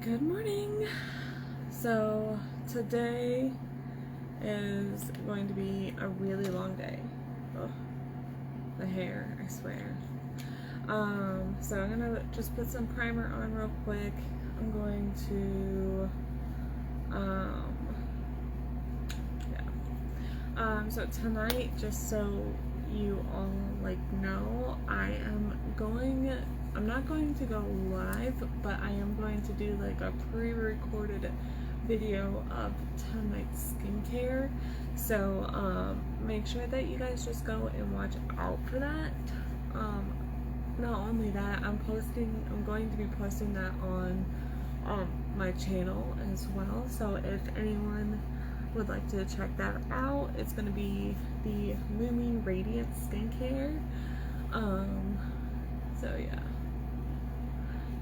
Good morning. So today is going to be a really long day. Ugh, the hair, I swear. So I'm gonna just put some primer on real quick. I'm going to so tonight, just so you all know, I'm not going to go live, but I am going to do a pre-recorded video of tonight's skincare. So make sure that you guys just go and watch out for that. Not only that, I'm going to be posting that on my channel as well. So if anyone would like to check that out, it's going to be the Lumi Radiant Skincare. So yeah.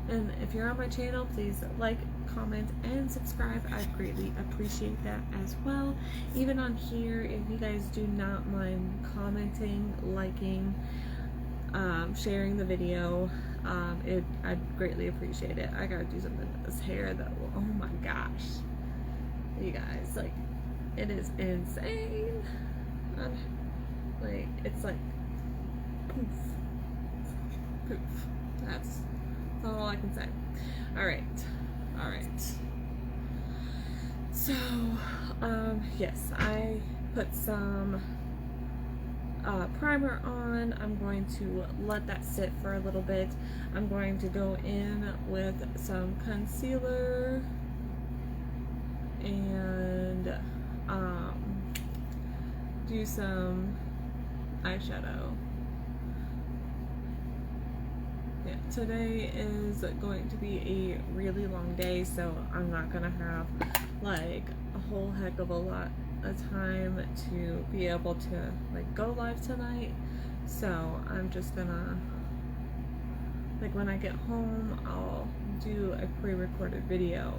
And if you're on my channel, please like, comment, and subscribe. I greatly appreciate that as well. Even on here, if you guys do not mind commenting, liking, sharing the video, I'd greatly appreciate it. I gotta do something to this hair though. Oh my gosh. You guys, it is insane. It's like poof. Poof. That's all I can say. Alright. So, yes, I put some primer on. I'm going to let that sit for a little bit. I'm going to go in with some concealer and do some eyeshadow. Yeah, today is going to be a really long day, so I'm not gonna have a whole heck of a lot of time to be able to go live tonight. So I'm just gonna when I get home, I'll do a pre-recorded video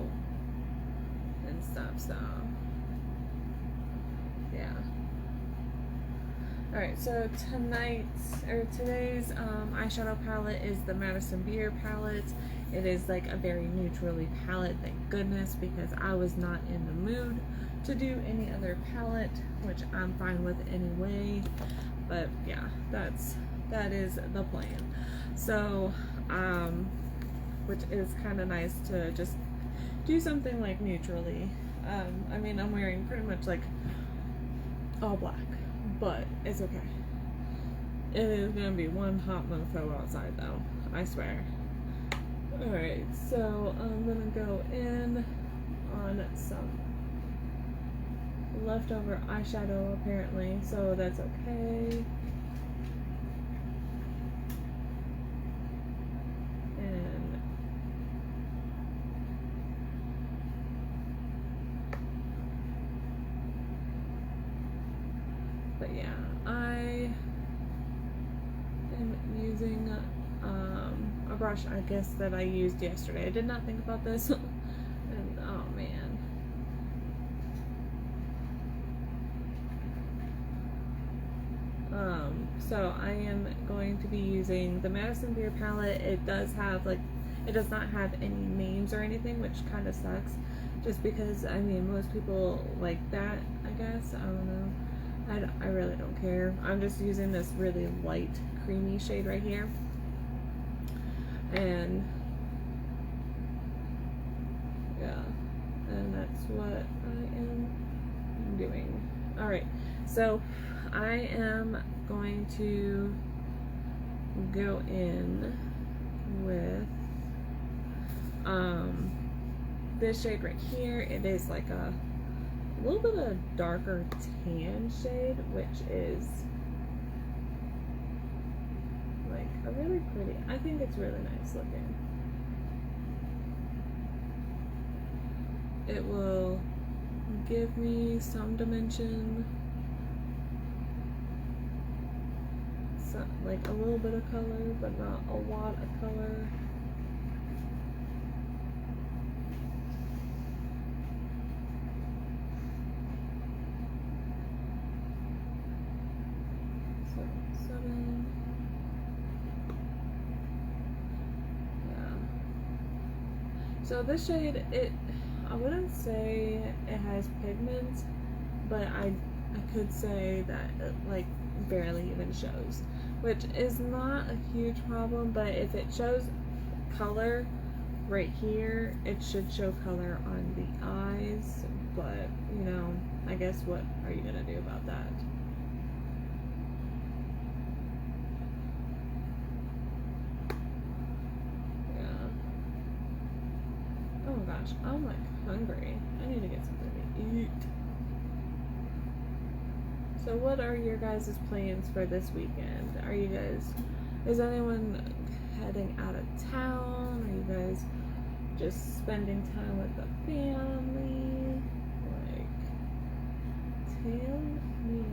and stuff. So yeah. Alright, so today's eyeshadow palette is the Madison Beer palette. It is a very neutrally palette, thank goodness, because I was not in the mood to do any other palette, which I'm fine with anyway. But yeah, that is the plan. So, which is kind of nice to just do something neutrally. I mean, I'm wearing pretty much all black, but it's okay. It is gonna be one hot mofo outside though, I swear. Alright, so I'm gonna go in on some leftover eyeshadow apparently, so that's okay. But yeah, I am using a brush, I guess, that I used yesterday. I did not think about this. And oh man. So I am going to be using the Madison Beer palette. It does not have any names or anything, which kind of sucks. Just because, I mean, most people like that, I guess. I don't know. I really don't care. I'm just using this really light creamy shade right here. And yeah, and that's what I am doing. Alright, so I am going to go in with this shade right here. It is a little bit of darker tan shade, which is a really pretty, I think it's really nice looking. It will give me some dimension, a little bit of color, but not a lot of color. So this shade, I wouldn't say it has pigment, but I could say that it like barely even shows, which is not a huge problem, but if it shows color right here, it should show color on the eyes, but you know, I guess what are you gonna do about that? Yeah. Oh my gosh, I'm like hungry. I need to get something to eat. So what are your guys' plans for this weekend? Is anyone heading out of town? Are you guys just spending time with the family? Like, tell me.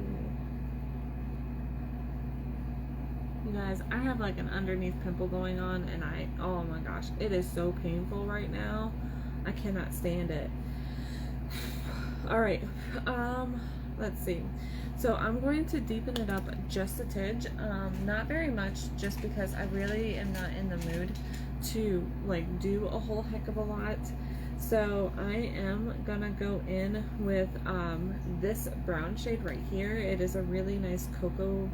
You guys, I have like an underneath pimple going on, and oh my gosh, it is so painful right now. I cannot stand it. All right, let's see. So I'm going to deepen it up just a tidge, not very much, just because I really am not in the mood to like do a whole heck of a lot. So I am gonna go in with this brown shade right here. It is a really nice cocoa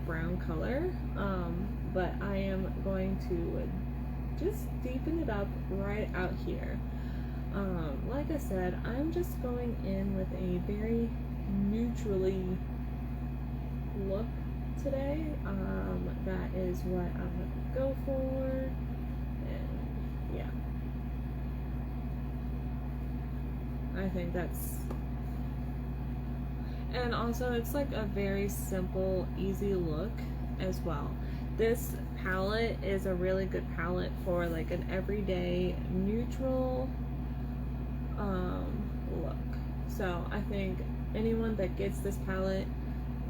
brown color, but I am going to just deepen it up right out here. Like I said, I'm just going in with a very neutrally look today. That is what I'm gonna go for, and yeah, I think that's, and also it's like a very simple, easy look as well. This palette is a really good palette for like an everyday neutral look. So I think anyone that gets this palette,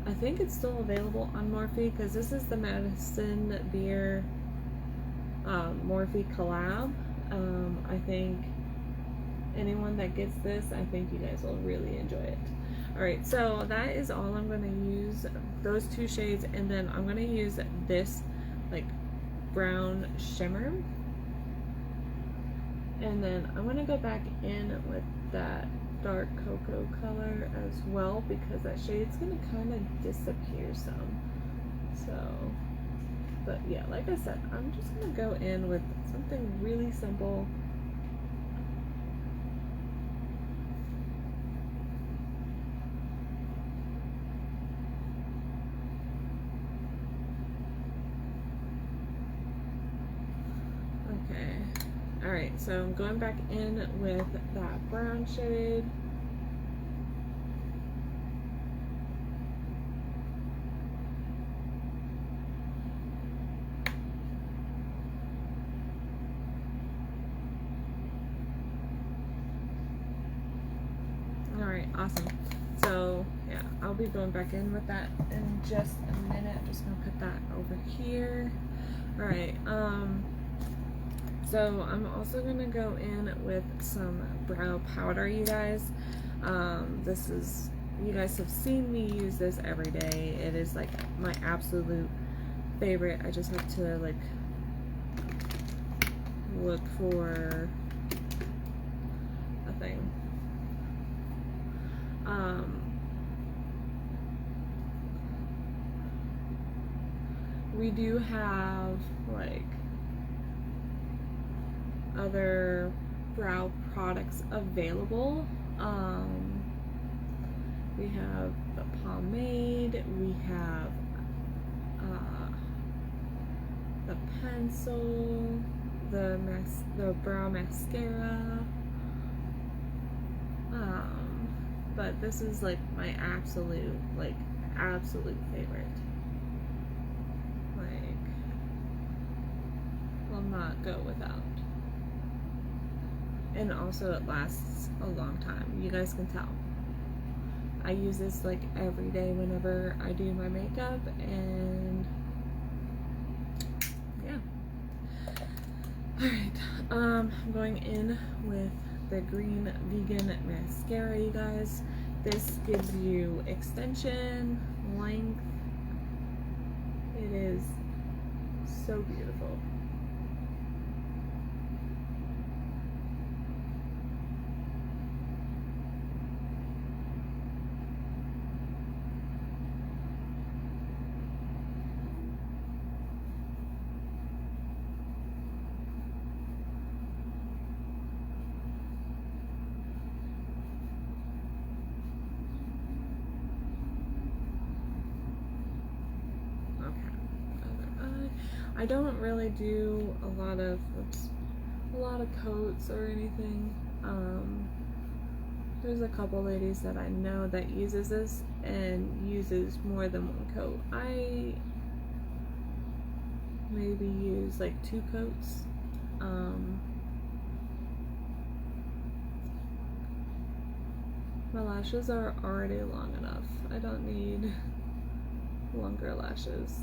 I think it's still available on Morphe, because this is the Madison Beer Morphe collab. I think anyone that gets this, I think you guys will really enjoy it. Alright, so that is all I'm going to use, those two shades, and then I'm going to use this like brown shimmer, and then I'm going to go back in with that dark cocoa color as well, because that shade's going to kind of disappear some. So, but yeah, like I said, I'm just going to go in with something really simple. Okay, alright, so I'm going back in with that brown shade. Alright, awesome. So yeah, I'll be going back in with that in just a minute. I'm just gonna put that over here. Alright, so I'm also gonna go in with some brow powder, you guys. This is, you guys have seen me use this every day. It is like my absolute favorite. I just have to like look for a thing. We do have like other brow products available. We have the pomade, we have the pencil, the brow mascara, but this is like my absolute favorite. Like, will not go without. And also it lasts a long time. You guys can tell. I use this like every day whenever I do my makeup, and yeah. Alright, I'm going in with the green vegan mascara, you guys. This gives you extension, length. It is so beautiful. I don't really do a lot of coats or anything. There's a couple ladies that I know that uses this and uses more than one coat. I maybe use like 2 coats. My lashes are already long enough. I don't need longer lashes.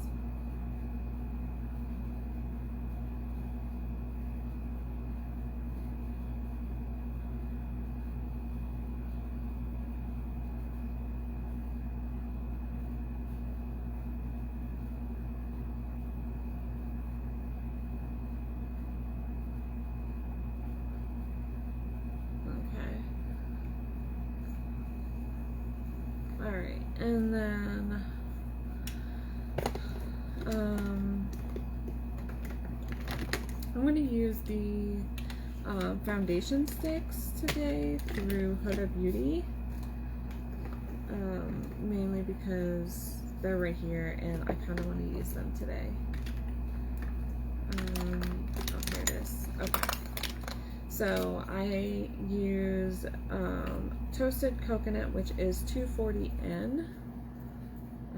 Alright, and then I'm going to use the foundation sticks today through Huda Beauty, mainly because they're right here and I kind of want to use them today. Oh, here it is. Okay. So I use toasted coconut, which is 240N.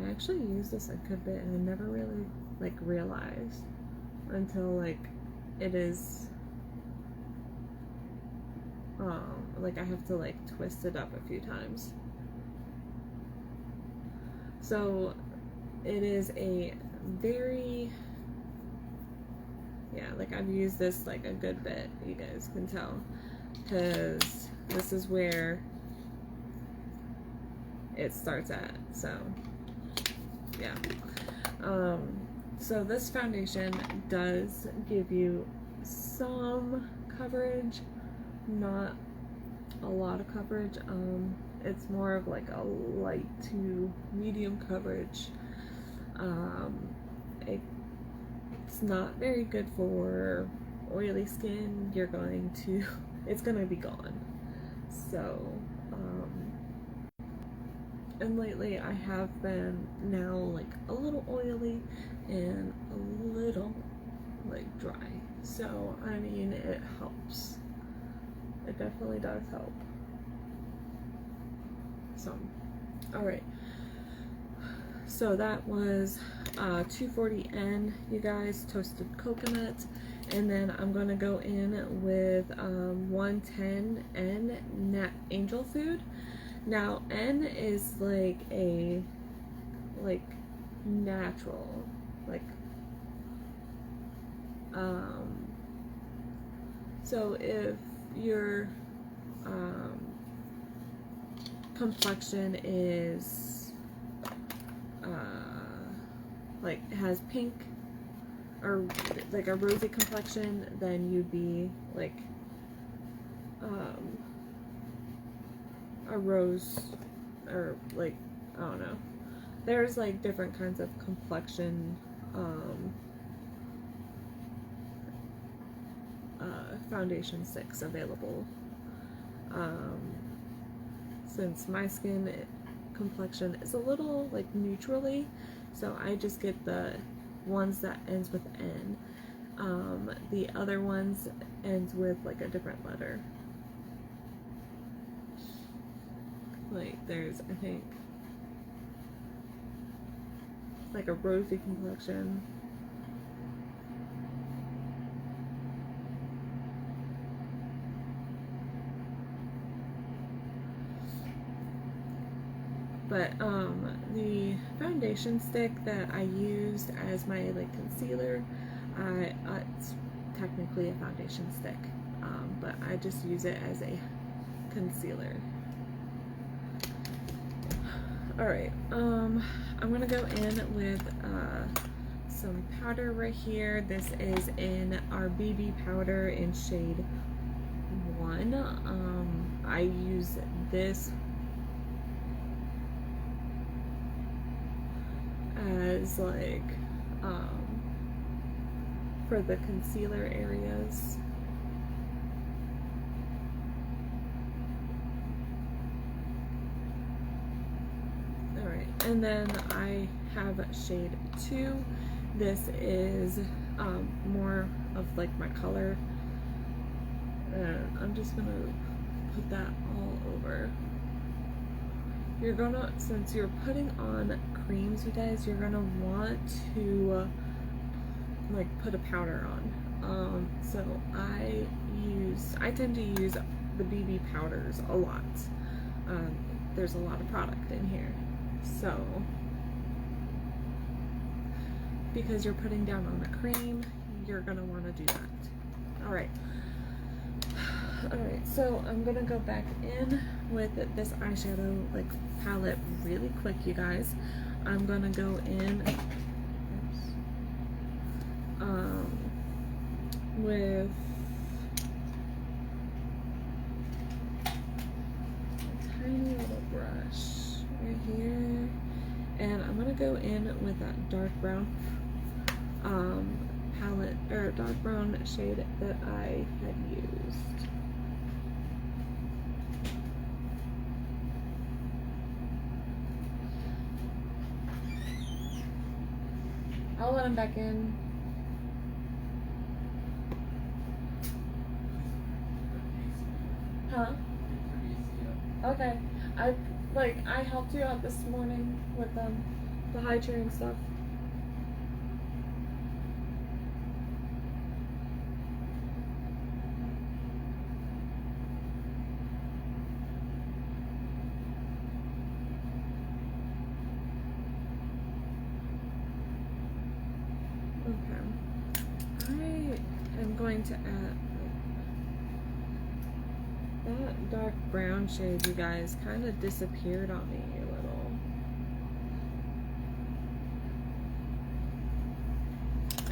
I actually use this a good bit and I never really like realized until like it is like I have to like twist it up a few times. So it is a very, yeah, like I've used this like a good bit, you guys can tell, because this is where it starts at. So yeah, so this foundation does give you some coverage, not a lot of coverage. It's more of like a light to medium coverage. It's not very good for oily skin. It's gonna be gone. So and lately I have been now like a little oily and a little like dry, so I mean it helps. It definitely does help. So alright, so that was 240N, you guys, toasted coconut, and then I'm going to go in with 110N angel food. Now N is like a natural, like so if your complexion is like has pink or like a rosy complexion, then you'd be like a rose, or like, I don't know, there's like different kinds of complexion foundation sticks available. Since my skin complexion is a little like neutrally, so I just get the ones that ends with N. The other ones ends with like a different letter. Like there's, I think, like a rosy complexion. But the foundation stick that I used as my like concealer, it's technically a foundation stick, but I just use it as a concealer. Alright, I'm gonna go in with some powder right here. This is in our BB powder in shade 1. I use this as like for the concealer areas. Alright, and then I have shade 2. This is more of like my color. And I'm just gonna put that all over. You're gonna, since you're putting on creams, you guys, you're gonna want to like put a powder on. So I tend to use the BB powders a lot. There's a lot of product in here, so because you're putting down on the cream, you're gonna want to do that. All right, so I'm gonna go back in with this eyeshadow like palette really quick, you guys. I'm gonna go in with a tiny little brush right here, and I'm gonna go in with that dark brown palette, or dark brown shade that I had used. I'll let him back in. Huh? Okay. I helped you out this morning with the high chair and stuff. Okay. I am going to add that dark brown shade, you guys, kind of disappeared on me a little.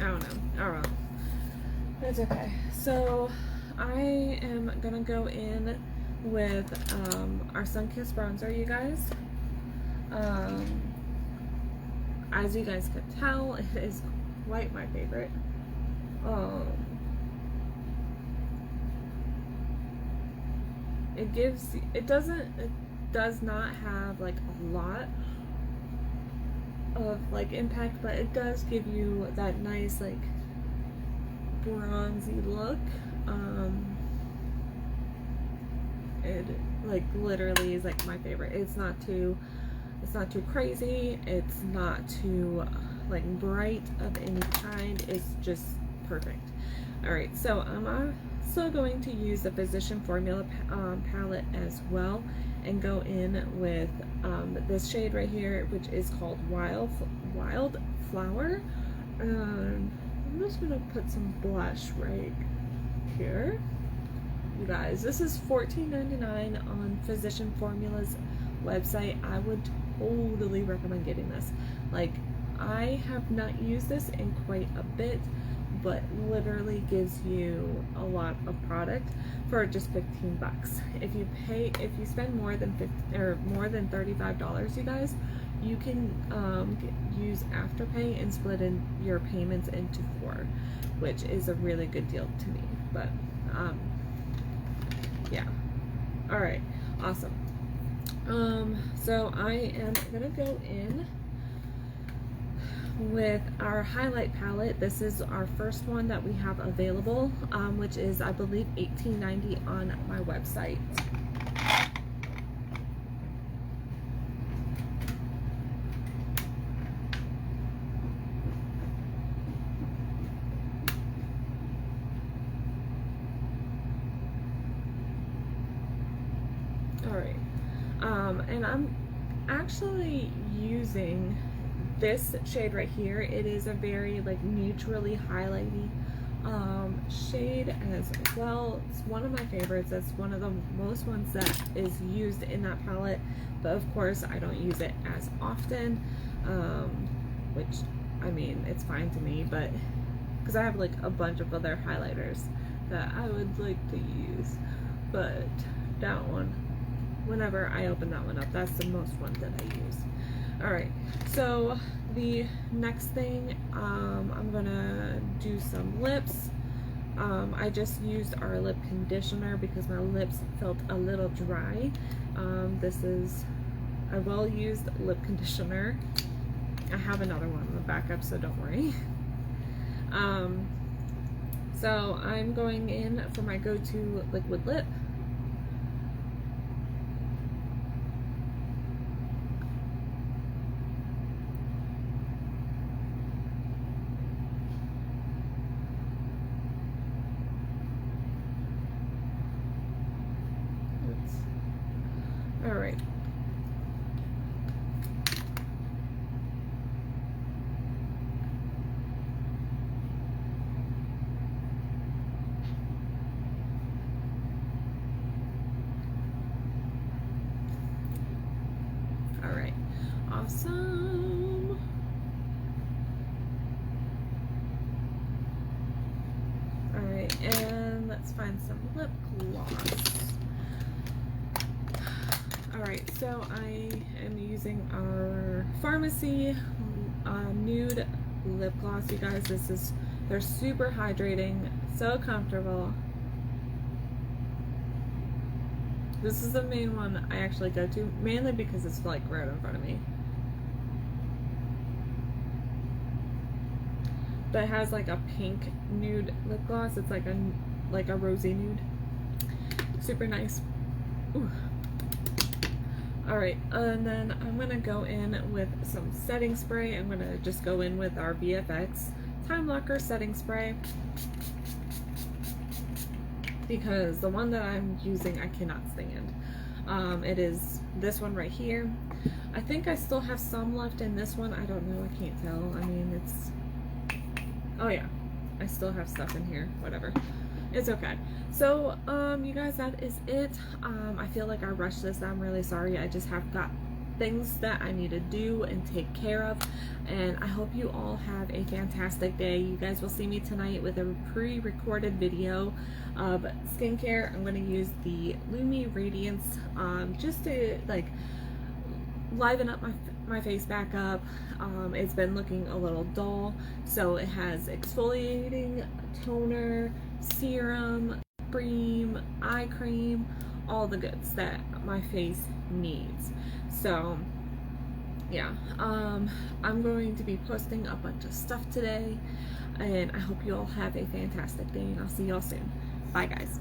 I don't know. Oh well. That's okay. So I am gonna go in with our Sun-Kissed bronzer, you guys. As you guys can tell, it is quite my favorite. It does not have like a lot of like impact, but it does give you that nice like bronzy look. It like literally is like my favorite. It's not too crazy, it's not too like bright of any kind, it's just perfect. Alright, so I'm also going to use the Physician Formula palette as well, and go in with this shade right here, which is called Wild Flower. I'm just gonna put some blush right here. You guys, this is $14.99 on Physician Formula's website. I would totally recommend getting this. Like, I have not used this in quite a bit, but literally gives you a lot of product for just 15 bucks. If you spend more than $35, you guys, you can use Afterpay and split in your payments into 4, which is a really good deal to me. But yeah. All right, awesome. So I am gonna go in with our highlight palette. This is our first one that we have available, which is, I believe, $18.90 on my website. Alright, and I'm actually using this shade right here. It is a very like neutrally highlighty shade as well. It's one of my favorites. That's one of the most ones that is used in that palette, but of course I don't use it as often, which, I mean, it's fine to me, but because I have like a bunch of other highlighters that I would like to use, but that one, whenever I open that one up, that's the most one that I use. Alright, so the next thing, I'm gonna do some lips. I just used our lip conditioner because my lips felt a little dry. This is a well-used lip conditioner. I have another one in the backup, so don't worry. So I'm going in for my go-to liquid lip. All right. All right. Awesome. All right, and let's find some lip gloss. Alright, so I am using our Farmasi nude lip gloss, you guys. They're super hydrating, so comfortable. This is the main one I actually go to, mainly because it's like right in front of me. But it has like a pink nude lip gloss. It's like a rosy nude. Super nice. Ooh. Alright, and then I'm going to go in with some setting spray. I'm going to just go in with our VFX Time Locker setting spray, because the one that I'm using I cannot stand. It is this one right here. I think I still have some left in this one. I don't know, I can't tell. I mean, it's... Oh yeah, I still have stuff in here, whatever. It's okay. So, you guys, that is it. I feel like I rushed this. I'm really sorry. I just have got things that I need to do and take care of. And I hope you all have a fantastic day. You guys will see me tonight with a pre-recorded video of skincare. I'm going to use the Lumi Radiance just to, like, liven up my face back up. It's been looking a little dull. So it has exfoliating, toner, serum, cream, eye cream, all the goods that my face needs. So yeah, I'm going to be posting a bunch of stuff today, and I hope you all have a fantastic day, and I'll see y'all soon. Bye guys.